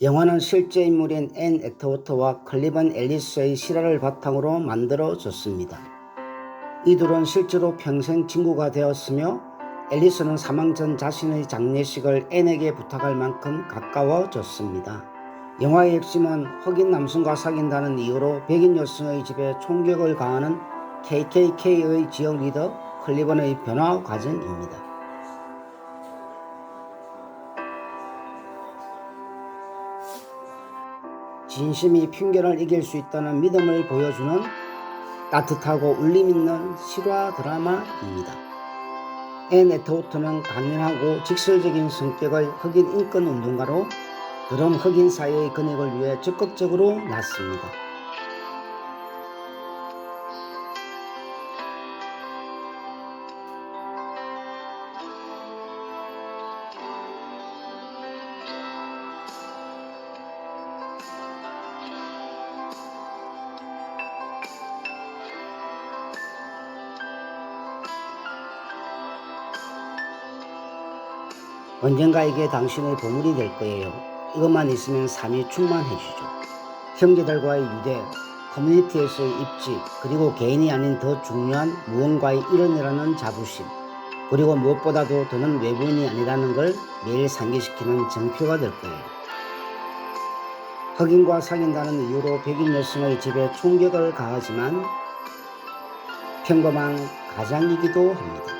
영화는 실제 인물인 앤 애터워터와 클리번 앨리스의 실화를 바탕으로 만들어졌습니다. 이 둘은 실제로 평생 친구가 되었으며 앨리스는 사망 전 자신의 장례식을 앤에게 부탁할 만큼 가까워졌습니다. 영화의 핵심은 흑인 남성과 사귄다는 이유로 백인 여성의 집에 총격을 가하는 KKK의 지역 리더 클리번의 변화 과정입니다. 진심이 편견을 이길 수 있다는 믿음을 보여주는 따뜻하고 울림있는 실화 드라마입니다. 앤 애터워터는 단연하고 직설적인 성격의 흑인 인권 운동가로 드럼 흑인 사회의 근익을 위해 적극적으로 나섭니다. 언젠가 이게 당신의 보물이 될 거예요. 이것만 있으면 삶이 충만해지죠. 형제들과의 유대, 커뮤니티에서의 입지, 그리고 개인이 아닌 더 중요한 무언가의 일원이라는 자부심, 그리고 무엇보다도 더는 외부인이 아니라는 걸 매일 상기시키는 증표가 될 거예요. 흑인과 사귄다는 이유로 백인 여성의 집에 총격을 가하지만 평범한 가장이기도 합니다.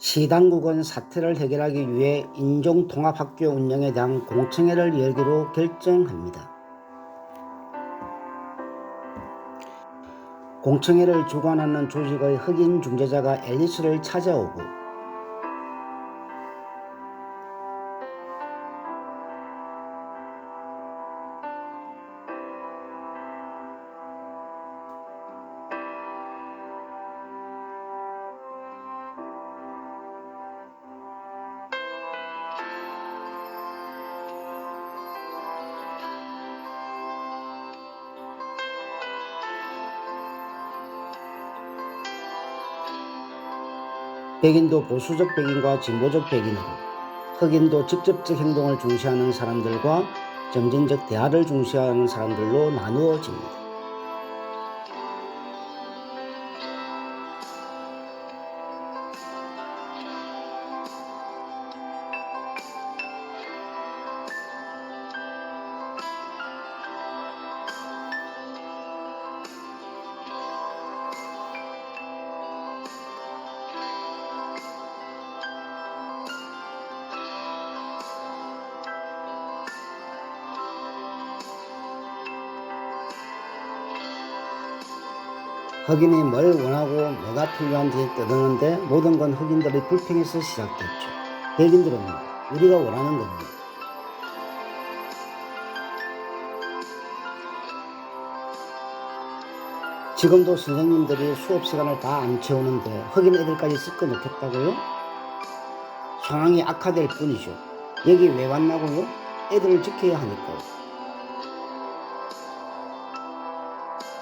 시당국은 사태를 해결하기 위해 인종통합학교 운영에 대한 공청회를 열기로 결정합니다. 공청회를 주관하는 조직의 흑인 중재자가 앨리스를 찾아오고 백인도 보수적 백인과 진보적 백인으로, 흑인도 직접적 행동을 중시하는 사람들과 점진적 대화를 중시하는 사람들로 나누어집니다. 흑인이 뭘 원하고 뭐가 필요한지 떠드는데 모든 건 흑인들의 불평에서 시작됐죠. 백인들은 우리가 원하는 겁니다. 지금도 선생님들이 수업 시간을 다 안 채우는데 흑인 애들까지 섞어 놓겠다고요? 상황이 악화될 뿐이죠. 여기 왜 왔나고요? 애들을 지켜야 하니까요.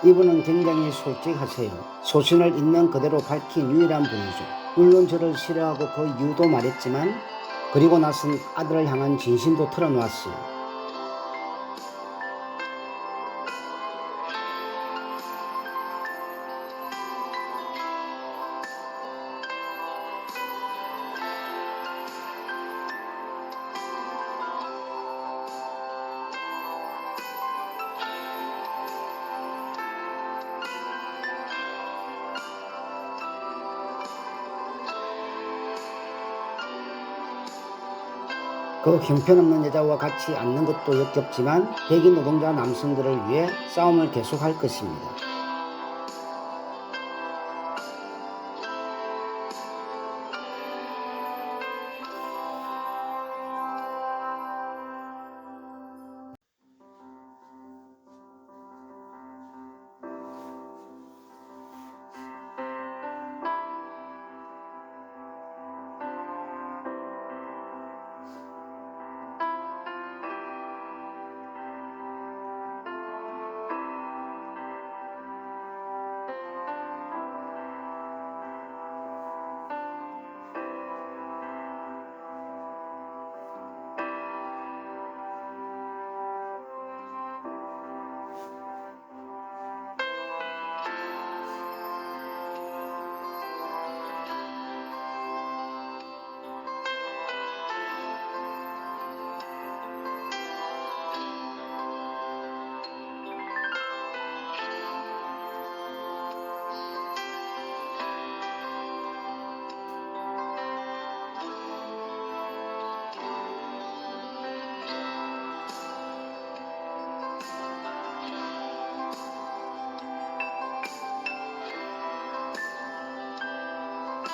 이분은 굉장히 솔직하세요. 소신을 있는 그대로 밝힌 유일한 분이죠. 물론 저를 싫어하고 그 이유도 말했지만 그리고 나선 아들을 향한 진심도 털어놓았어요. 그 형편없는 여자와 같이 앉는 것도 역겹지만 백인 노동자 남성들을 위해 싸움을 계속할 것입니다.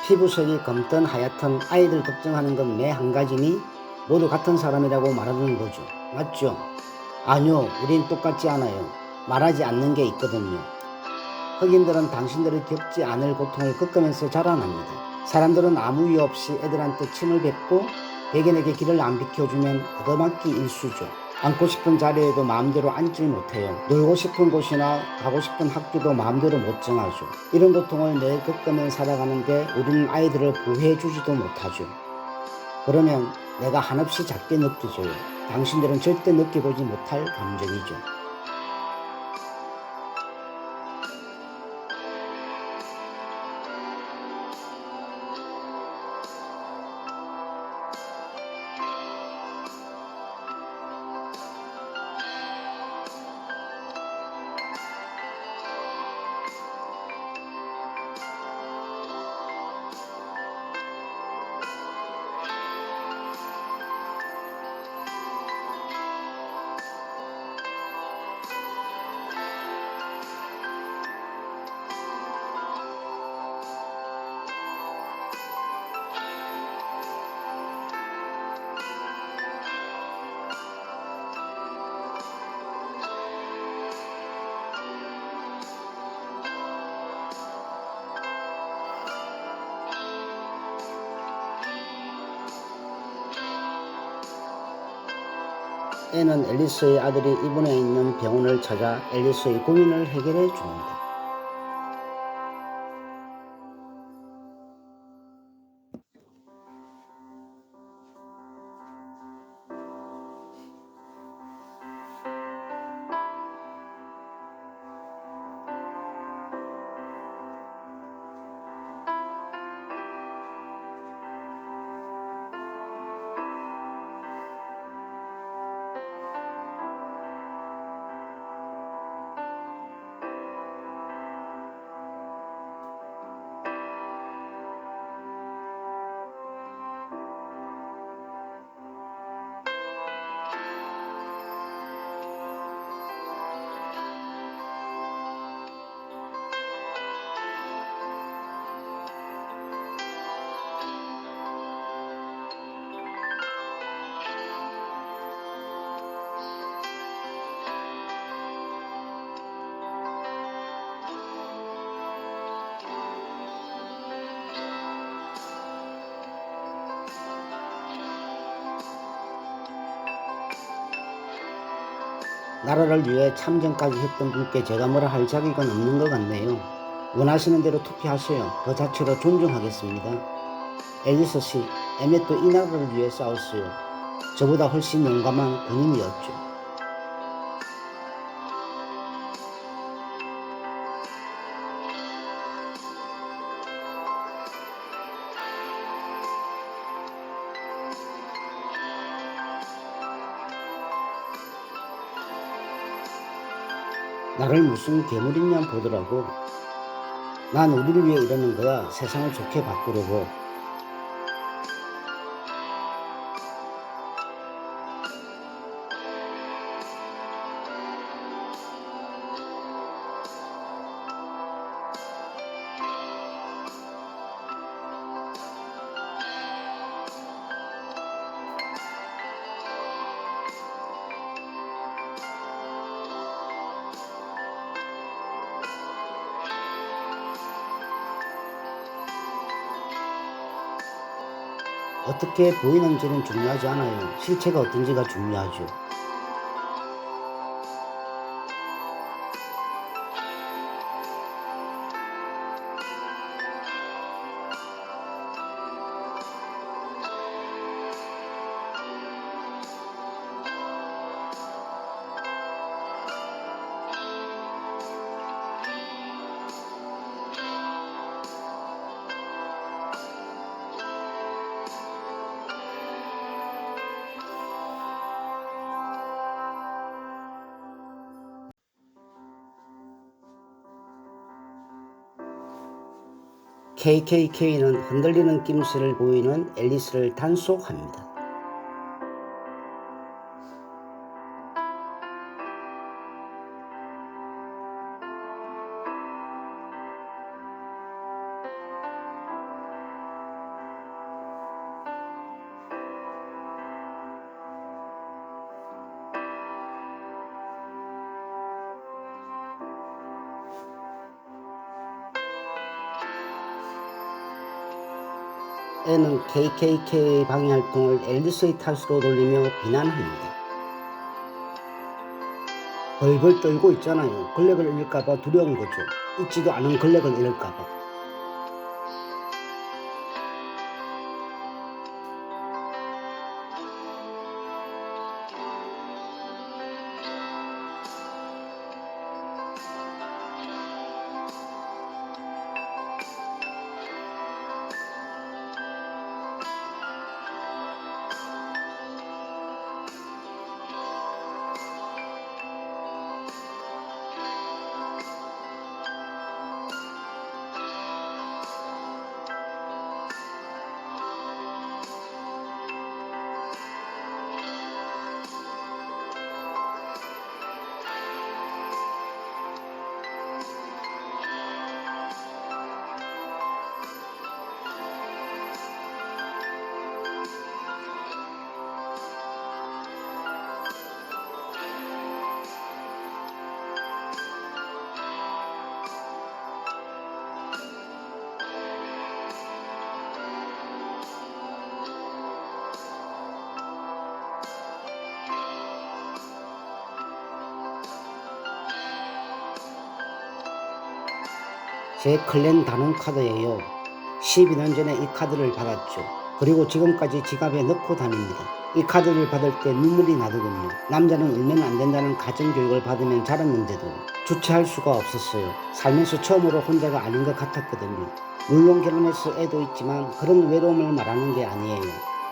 피부색이 검든 하얗든 아이들 걱정하는 건 매 한 가지니 모두 같은 사람이라고 말하는 거죠. 맞죠? 아니요, 우린 똑같지 않아요. 말하지 않는 게 있거든요. 흑인들은 당신들이 겪지 않을 고통을 겪으면서 자라납니다. 사람들은 아무 이유 없이 애들한테 침을 뱉고 백인에게 길을 안 비켜주면 얻어맞기 일쑤죠. 앉고 싶은 자리에도 마음대로 앉지 못해요. 놀고 싶은 곳이나 가고 싶은 학교도 마음대로 못 정하죠. 이런 고통을 매일 겪으며 살아가는데 우리는 아이들을 보호해주지도 못하죠. 그러면 내가 한없이 작게 느껴져요. 당신들은 절대 느껴보지 못할 감정이죠. 애는 앨리스의 아들이 입원해 있는 병원을 찾아 앨리스의 고민을 해결해 줍니다. 나라를 위해 참전까지 했던 분께 제가 뭐라 할 자격은 없는 것 같네요. 원하시는 대로 투표하세요. 그 자체로 존중하겠습니다. 앨리스 씨. 에멧도 이 나라를 위해 싸웠어요. 저보다 훨씬 용감한 군인이었죠. 나를 무슨 괴물이냐 보더라고. 난 우리를 위해 이러는 거야. 세상을 좋게 바꾸려고. 어떻게 보이는지는 중요하지 않아요. 실체가 어떤지가 중요하죠. KKK는 흔들리는 낌새를 보이는 앨리스를 단속합니다. N은 KKK의 방위활동을 앨리스의 탓으로 돌리며 비난합니다. 벌벌 떨고 있잖아요. 권력을 잃을까봐 두려운 거죠. 잊지도 않은 권력을 잃을까봐. 제 클랜 단원 카드예요. 12년 전에 이 카드를 받았죠. 그리고 지금까지 지갑에 넣고 다닙니다. 이 카드를 받을 때 눈물이 나더군요. 남자는 울면 안 된다는 가정교육을 받으면 자랐는데도 주체할 수가 없었어요. 살면서 처음으로 혼자가 아닌 것 같았거든요. 물론 결혼해서 애도 있지만 그런 외로움을 말하는 게 아니에요.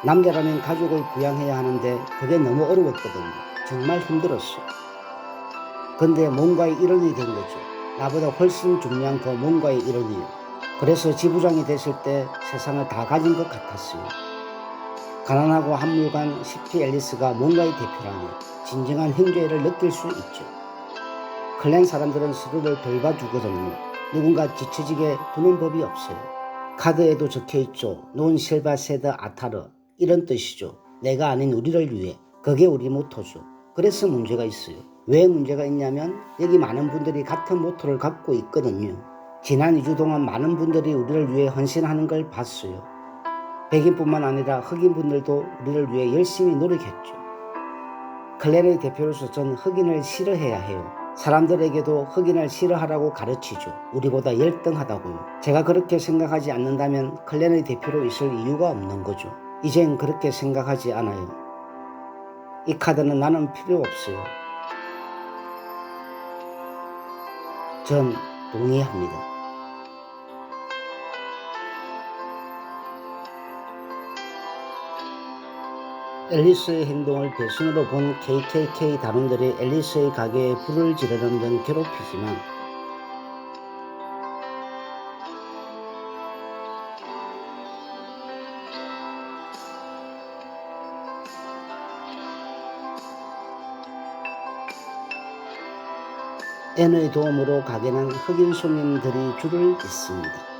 남자라면 가족을 부양해야 하는데 그게 너무 어려웠거든요. 정말 힘들었어요. 근데 뭔가의 일원이 된 거죠. 나보다 훨씬 중요한 그 뭔가의 일원이요. 그래서 지부장이 됐을 때 세상을 다 가진 것 같았어요. 가난하고 한물간 CP 앨리스가 뭔가의 대표라니 진정한 형제를 느낄 수 있죠. 클랜 사람들은 서로를 돌봐주거든요. 누군가 지쳐지게 두는 법이 없어요. 카드에도 적혀있죠. 논 실바 세드 아타르, 이런 뜻이죠. 내가 아닌 우리를 위해. 그게 우리 모토죠. 그래서 문제가 있어요. 왜 문제가 있냐면 여기 많은 분들이 같은 모토를 갖고 있거든요. 지난 2주 동안 많은 분들이 우리를 위해 헌신하는 걸 봤어요. 백인뿐만 아니라 흑인분들도 우리를 위해 열심히 노력했죠. 클랜의 대표로서 전 흑인을 싫어해야 해요. 사람들에게도 흑인을 싫어하라고 가르치죠. 우리보다 열등하다고요. 제가 그렇게 생각하지 않는다면 클랜의 대표로 있을 이유가 없는 거죠. 이젠 그렇게 생각하지 않아요. 이 카드는 나는 필요 없어요. 전 동의합니다. 앨리스의 행동을 배신으로 본 KKK 단원들이 앨리스의 가게에 불을 지르는 등 괴롭히지만 앤의 도움으로 가게는 흑인 손님들이 줄을 잇습니다.